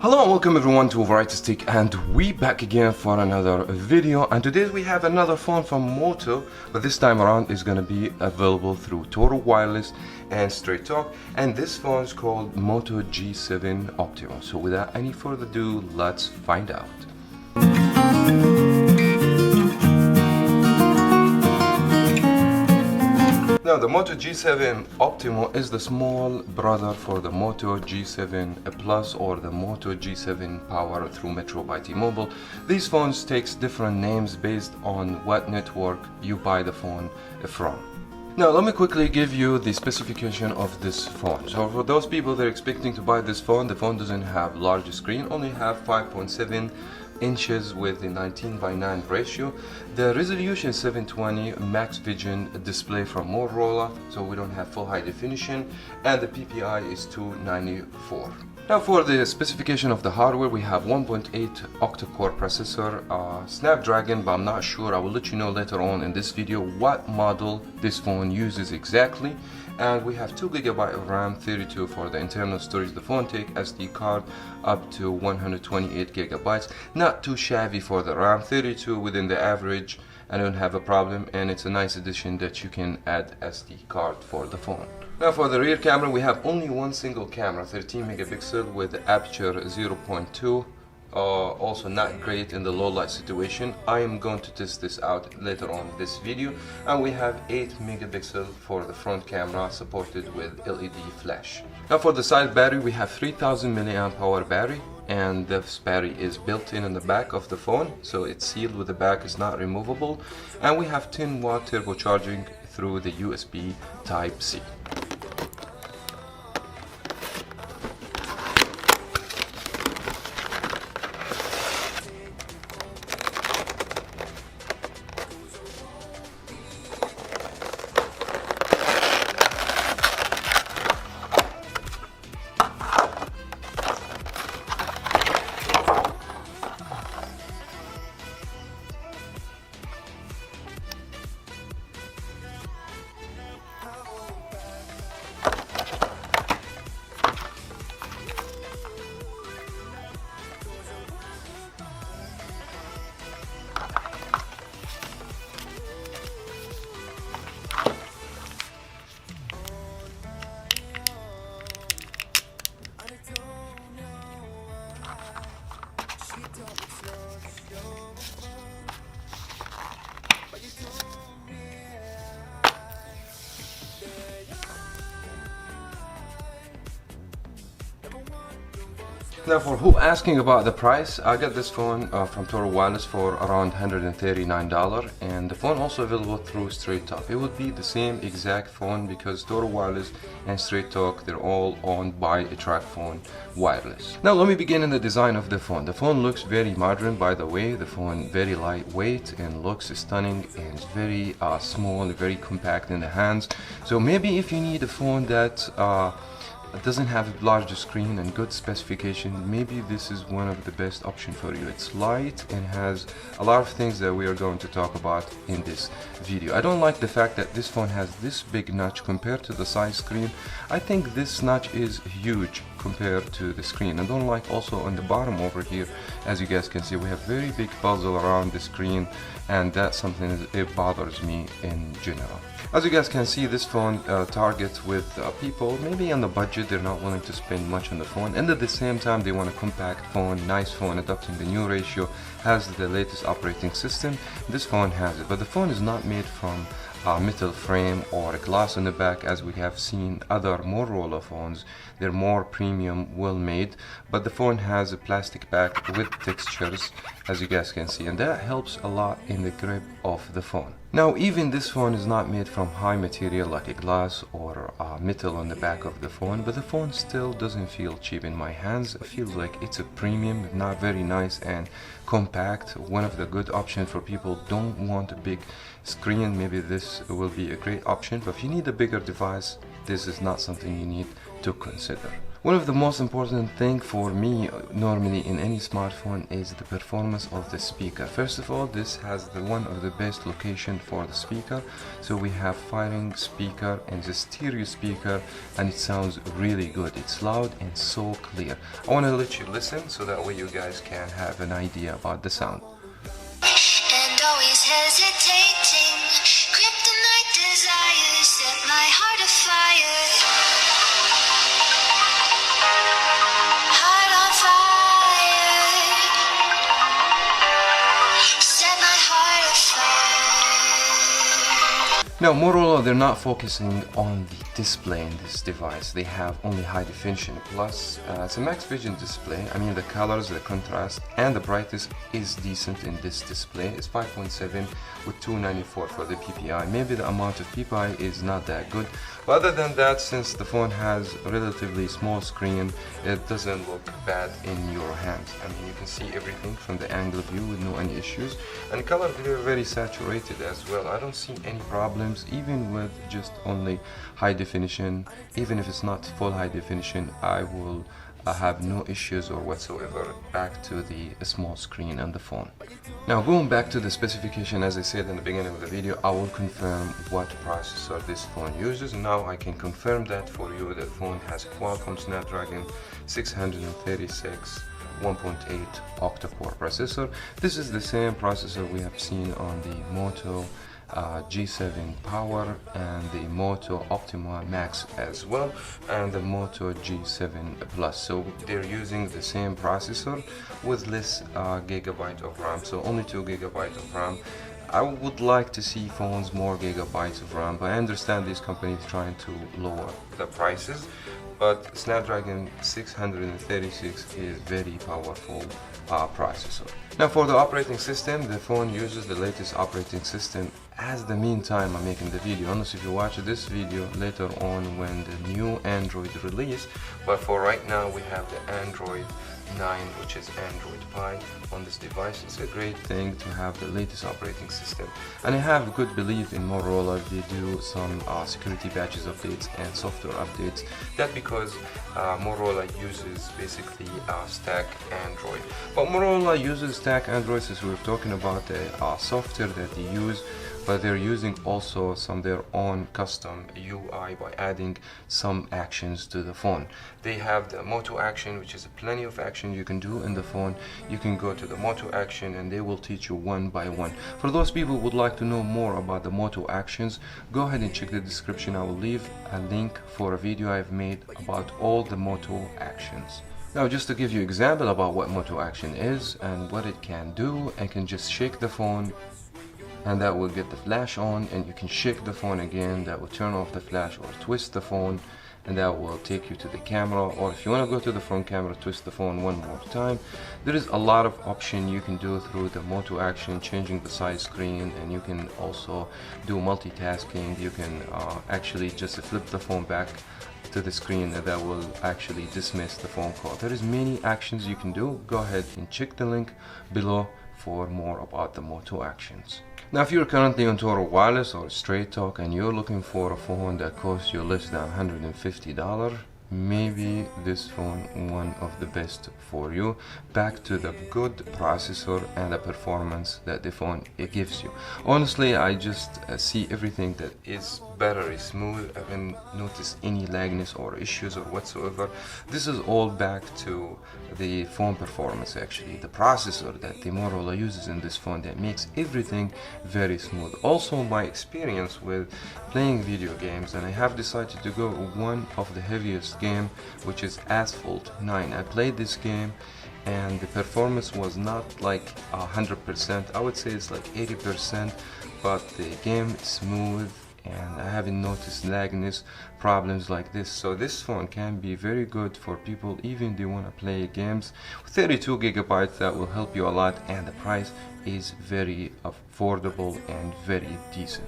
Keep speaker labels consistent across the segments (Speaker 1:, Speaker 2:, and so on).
Speaker 1: Hello and welcome everyone to Variety Stick, and we back again for another video. And today we have another phone from Moto, but this time around is going to be available through Total Wireless and Straight Talk, and this phone is called Moto G7 OPTIMO. So without any further ado, let's find out. Now, the Moto G7 OPTIMO is the small brother for the Moto G7 Plus or the Moto G7 Power through Metro by T-Mobile. These phones takes different names based on what network you buy the phone from. Now, let me quickly give you the specification of this phone. So for those people that are expecting to buy this phone, the phone doesn't have large screen, only have 5.7 inches with a 19:9 ratio. The resolution is 720 max vision display from Motorola, so we don't have full high definition, and the PPI is 294. Now for the specification of the hardware, we have 1.8 octa-core processor, Snapdragon, but I'm not sure. I will let you know later on in this video what model this phone uses exactly. And we have 2 GB of RAM, 32 for the internal storage. The phone take SD card up to 128 GB. Not too shabby for the RAM, 32 within the average. I don't have a problem, and it's a nice addition that you can add SD card for the phone. Now for the rear camera, we have only one single camera, 13 megapixel with aperture 0.2. Also not great in the low light situation. I am going to test this out later on in this video. And we have 8 megapixel for the front camera, supported with LED flash. Now for the side battery, we have 3000 milliamp hour battery, and this battery is built in the back of the phone, so it's sealed with the back, it's not removable. And we have 10-watt turbocharging through the USB Type-C. Now for who asking about the price, I got this phone from Total Wireless for around $139, and the phone also available through Straight Talk. It would be the same exact phone because Total Wireless and Straight Talk, they're all owned by TracFone Wireless. Now let me begin in the design of the phone. The phone looks very modern, by the way. The phone very lightweight and looks stunning, and very small and very compact in the hands. So maybe if you need a phone that it doesn't have a large screen and good specification, maybe this is one of the best option for you. It's light and has a lot of things that we are going to talk about in this video. I don't like the fact that this phone has this big notch compared to the side screen. I think this notch is huge compared to the screen. I don't like also on the bottom over here, as you guys can see, we have very big puzzle around the screen, and that's something that it bothers me in general. As you guys can see, this phone targets with people maybe on the budget. They're not willing to spend much on the phone, and at the same time they want a compact phone, nice phone, adopting the new ratio, has the latest operating system. This phone has it, but the phone is not made from metal frame or a glass on the back as we have seen other Motorola phones. They're more premium, well made, but the phone has a plastic back with textures, as you guys can see, and that helps a lot in the grip of the phone. Now even this phone is not made from high material like a glass or metal on the back of the phone, but the phone still doesn't feel cheap in my hands. It feels like it's a premium, not very nice and compact. One of the good options for people don't want a big screen. Maybe this will be a great option, but if you need a bigger device, this is not something you need to consider. One of the most important thing for me normally in any smartphone is the performance of the speaker. First of all, this has one of the best location for the speaker. So we have firing speaker and the stereo speaker, and it sounds really good. It's loud and so clear. I want to let you listen so that way you guys can have an idea about the sound.
Speaker 2: And always hesitating, kryptonite desires set my heart afire. Heart on fire. Set my heart afire.
Speaker 1: Now Motorola, they're not focusing on the display in this device. They have only high definition, plus it's a max vision display. I mean, the colors, the contrast, and the brightness is decent in this display. It's 5.7 with 294 for the PPI. Maybe the amount of PPI is not that good, but other than that, since the phone has a relatively small screen, it doesn't look bad in your hands. I mean, you can see everything from the angle view with no any issues, and color, they're very saturated as well. I don't see any problems even with just only high definition. Even if it's not full high definition, I will have no issues or whatsoever back to the small screen on the phone. Now going back to the specification, as I said in the beginning of the video, I will confirm what processor this phone uses. Now I can confirm that for you. The phone has Qualcomm Snapdragon 636 1.8 octa-core processor. This is the same processor we have seen on the Moto G7 Power and the Moto OPTIMO Max as well, and the Moto G7 Plus. So they're using the same processor with less gigabyte of RAM, so only 2 gigabyte of RAM. I would like to see phones more gigabytes of RAM, but I understand these companies trying to lower the prices, but Snapdragon 636 is very powerful processor. Now for the operating system, the phone uses the latest operating system. As the meantime I'm making the video, unless if you watch this video later on when the new Android release, but for right now we have the Android 9, which is Android Pie on this device. It's a great thing to have the latest operating system, and I have good belief in Motorola. They do some security patches updates and software updates. That because Motorola uses basically stack Android, but Motorola uses stack Android since we're talking about the software that they use, but they're using also some their own custom UI by adding some actions to the phone. They have the Moto action, which is plenty of action you can do in the phone. You can go to the Moto action and they will teach you one by one. For those people who would like to know more about the Moto actions, go ahead and check the description. I will leave a link for a video I've made about all the Moto actions. Now just to give you an example about what Moto action is and what it can do, I can just shake the phone and that will get the flash on, and you can shake the phone again, that will turn off the flash, or twist the phone and that will take you to the camera, or if you want to go to the front camera, twist the phone one more time. There is a lot of option you can do through the Moto action, changing the size screen, and you can also do multitasking. You can actually just flip the phone back to the screen and that will actually dismiss the phone call. There is many actions you can do. Go ahead and check the link below for more about the Moto actions. Now if you're currently on Toro Wireless or Straght Talk and you're looking for a phone that costs you less than $150, maybe this phone one of the best for you. Back to the good processor and the performance that the phone it gives you. Honestly, I just see everything that is better, is smooth. I haven't noticed any lagness or issues or whatsoever. This is all back to the phone performance, actually the processor that the Motorola uses in this phone that makes everything very smooth. Also my experience with playing video games, and I have decided to go one of the heaviest game, which is Asphalt 9. I played this game and the performance was not like 100%. I would say it's like 80%, but the game is smooth and I haven't noticed lagness problems like this. So this phone can be very good for people even they want to play games. 32 gigabytes, that will help you a lot, and the price is very affordable and very decent.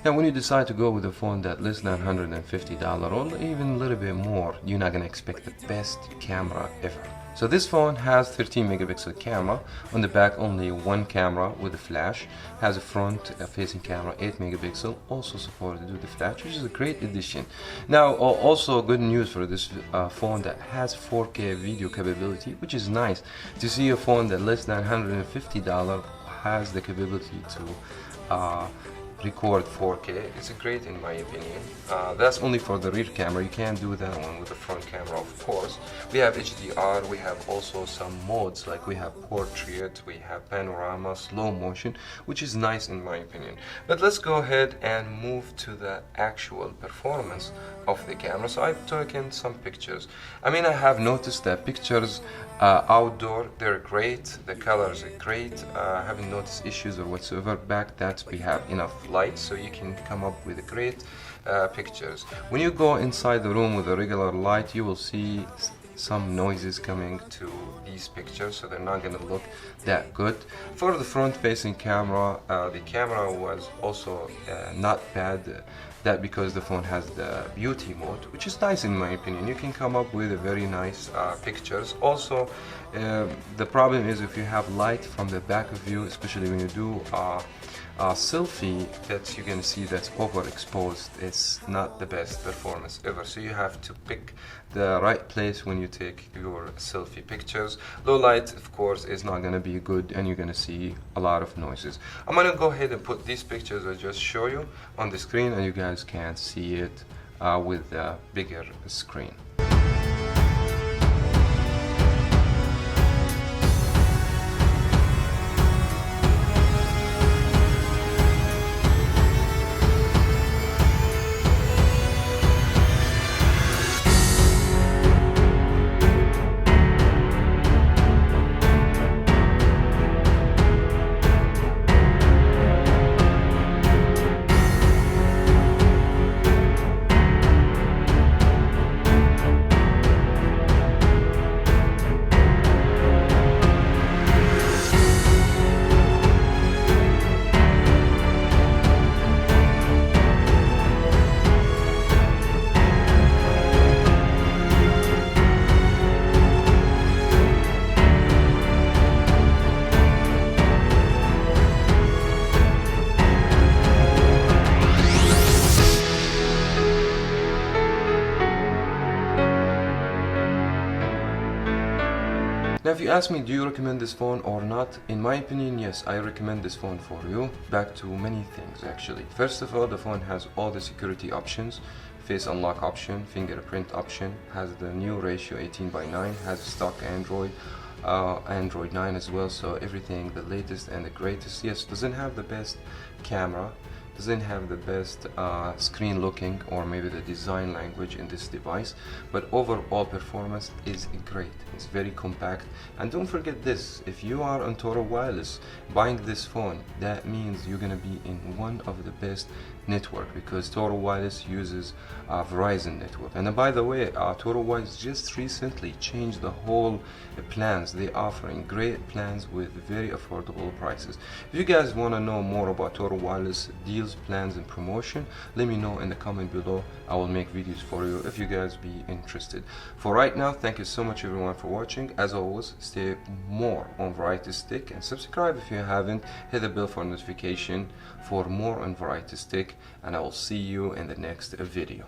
Speaker 1: Now when you decide to go with a phone that less than $150 or even a little bit more, you're not gonna expect the best camera ever. So this phone has 13 megapixel camera. On the back only one camera with a flash. Has a front facing camera 8 megapixel, also supported with the flash, which is a great addition. Now also good news for this phone that has 4K video capability, which is nice to see a phone that less than $150 has the capability to record 4K. It's great in my opinion. That's only for the rear camera. You can't do that one with the front camera, of course. We have HDR, we have also some modes, like we have portrait, we have panorama, slow motion, which is nice in my opinion. But let's go ahead and move to the actual performance of the camera. So I've taken some pictures. I mean, I have noticed that pictures outdoor, they're great, the colors are great. I haven't noticed issues or whatsoever. Back that we have enough light, so you can come up with great pictures. When you go inside the room with a regular light, you will see some noises coming to these pictures, so they're not going to look that good. For the front facing camera, the camera was also not bad. That because the phone has the beauty mode, which is nice in my opinion. You can come up with a very nice pictures. Also, the problem is if you have light from the back of you, especially when you do a selfie, that you're gonna see that's overexposed. It's not the best performance ever. So you have to pick the right place when you take your selfie pictures. Low light, of course, is not gonna be good, and you're gonna see a lot of noises. I'm gonna go ahead and put these pictures I just show you on the screen, and you guys can see it with a bigger screen. Now if you ask me, do you recommend this phone or not? In my opinion, yes, I recommend this phone for you. Back to many things actually. First of all, the phone has all the security options. Face unlock option, fingerprint option, has the new ratio 18:9, has stock Android 9 as well, so everything the latest and the greatest. Yes, doesn't have the best camera, doesn't have the best screen looking or maybe the design language in this device, but overall performance is great. It's very compact. And don't forget this, if you are on Toro Wireless buying this phone, that means you're gonna be in one of the best network, because Toro Wireless uses Verizon network. And by the way, Toro Wireless just recently changed the whole plans. They're offering great plans with very affordable prices. If you guys want to know more about Toro Wireless deals, plans and promotion, let me know in the comment below. I will make videos for you if you guys be interested. For right now, thank you so much everyone for watching. As always, stay more on Variety Stick and subscribe if you haven't. Hit the bell for notification for more on Variety Stick, and I will see you in the next video.